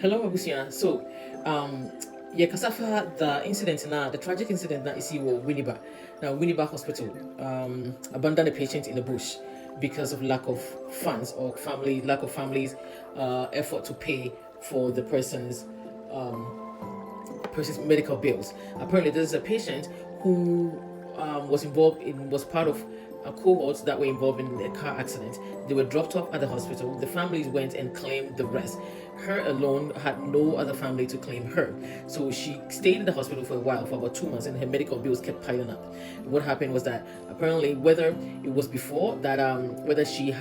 Hello, Abusia. So, yeah, Kasafa, the incident now, the tragic incident that you see with Winneba. Now, Winneba Hospital abandoned a patient in the bush because of lack of funds or lack of families' effort to pay for the person's medical bills. Apparently, there's a patient who was part of a cohort that were involved in a car accident. They were dropped off at the hospital. The families went and claimed the rest. Her alone had no other family to claim her. So she stayed in the hospital for a while, for about 2 months, and her medical bills kept piling up. What happened was that apparently, whether it was before that, whether she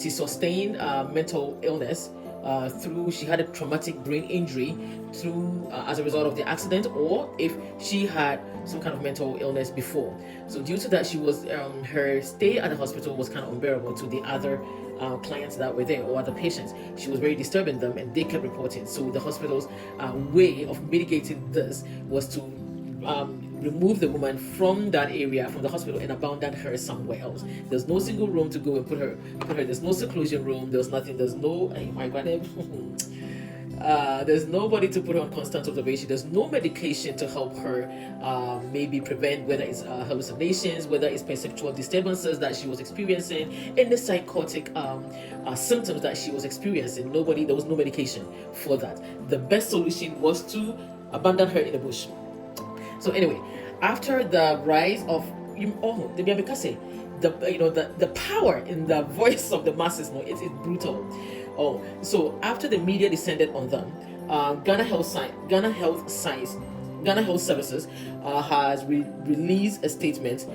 sustained mental illness through she had a traumatic brain injury through as a result of the accident, or if she had some kind of mental illness before. So due to that, she was her stay at the hospital was kind of unbearable to the other clients that were there or other patients. She was very disturbing them, and they kept reporting. So the hospital's way of mitigating this was to remove the woman from that area, from the hospital, and abandon her somewhere else. There's no single room to go and put her. There's no seclusion room. There's nothing. There's no. Oh my God. There's nobody to put her on constant observation. There's no medication to help her maybe prevent whether it's hallucinations, whether it's perceptual disturbances that she was experiencing, any psychotic symptoms that she was experiencing. There was no medication for that. The best solution was to abandon her in the bush. So anyway, after the rise of the the power in the voice of the masses, no, it is brutal. Oh, so after the media descended on them, Ghana Health Services has released a statement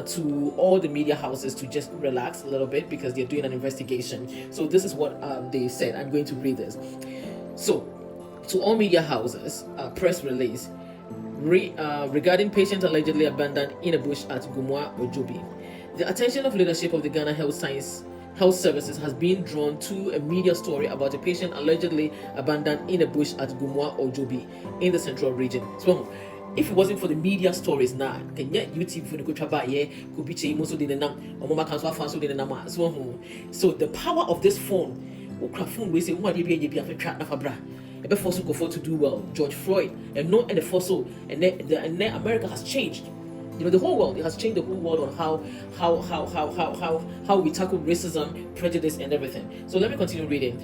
to all the media houses to just relax a little bit because they're doing an investigation. So this is what they said. I'm going to read this. So, to all media houses, press release regarding patient allegedly abandoned in a bush at Gumwa, Ojobi. The attention of leadership of the Ghana Health Services has been drawn to a media story about a patient allegedly abandoned in a bush at Gumwa, Ojobi in the central region. So, if it wasn't for the media stories now, can yet YouTube for the Kuchaba, could be Chimuso de Nam, or Mama Kanswa Fanso de Nama. So, the power of this phone, phone, we say, what do you have a track of a bra? Ebe force go for to do well. George Floyd and no and the force and then America has changed. The whole world, it has changed the whole world on how we tackle racism, prejudice, and everything. So let me continue reading.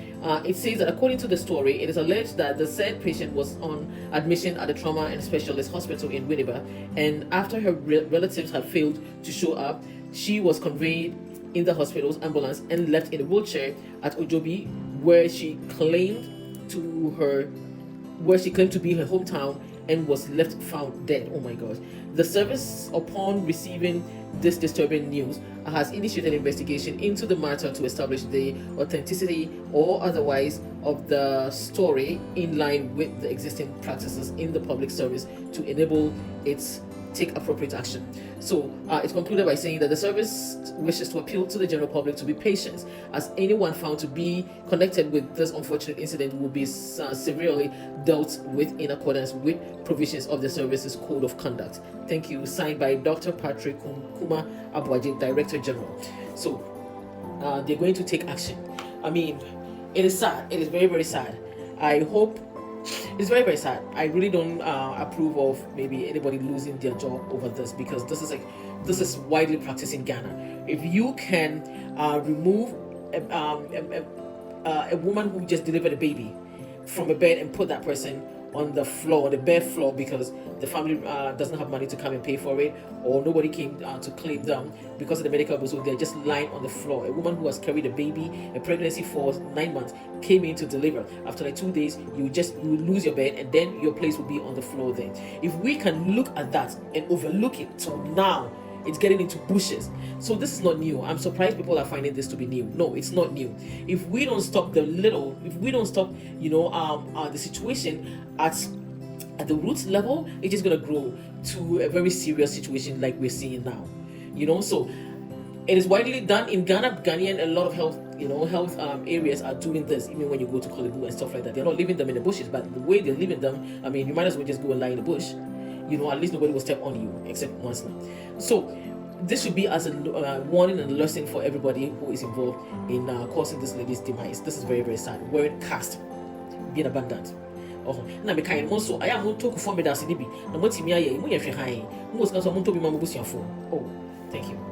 It says that according to the story, it is alleged that the said patient was on admission at the trauma and specialist hospital in Winneba, and after her relatives had failed to show up, she was conveyed in the hospital's ambulance and left in a wheelchair at Ojobi, where she claimed to be her hometown, and was left found dead. Oh my God. The service, upon receiving this disturbing news, has initiated an investigation into the matter to establish the authenticity or otherwise of the story in line with the existing practices in the public service to enable its take appropriate action. So it's concluded by saying that the service wishes to appeal to the general public to be patient, as anyone found to be connected with this unfortunate incident will be severely dealt with in accordance with provisions of the service's code of conduct. Thank you. Signed by Dr. Patrick Kuma Abuaje, Director General. So they're going to take action. I mean, it is sad. It is very, very sad. I hope it's very, very sad. I really don't approve of maybe anybody losing their job over this, because this is widely practiced in Ghana. If you can remove a woman who just delivered a baby from a bed and put that person on the floor, the bare floor, because the family doesn't have money to come and pay for it, or nobody came to claim them because of the medical bills, so they're just lying on the floor. A woman who has carried a baby, a pregnancy for 9 months, came in to deliver. After like 2 days, you lose your bed, and then your place will be on the floor there. If we can look at that and overlook it till now, it's getting into bushes. So this is not new. I'm surprised people are finding this to be new. No, it's not new. If we don't stop the situation at the roots level, it's just gonna grow to a very serious situation like we're seeing now. So it is widely done in Ghana. A lot of health areas are doing this. Even when you go to Kolebu and stuff like that, they're not leaving them in the bushes, but the way they're leaving them, I mean, you might as well just go and lie in the bush. At least nobody will step on you except once now. So this should be as a warning and a lesson for everybody who is involved in causing this lady's demise. This is very, very sad. Word cast. being abundant. Oh, na me kind also I am to for me that's nibi. Na moti me aye mu ye hwe han. Mu ska so mu to bi ma mu busuafo. Oh, thank you.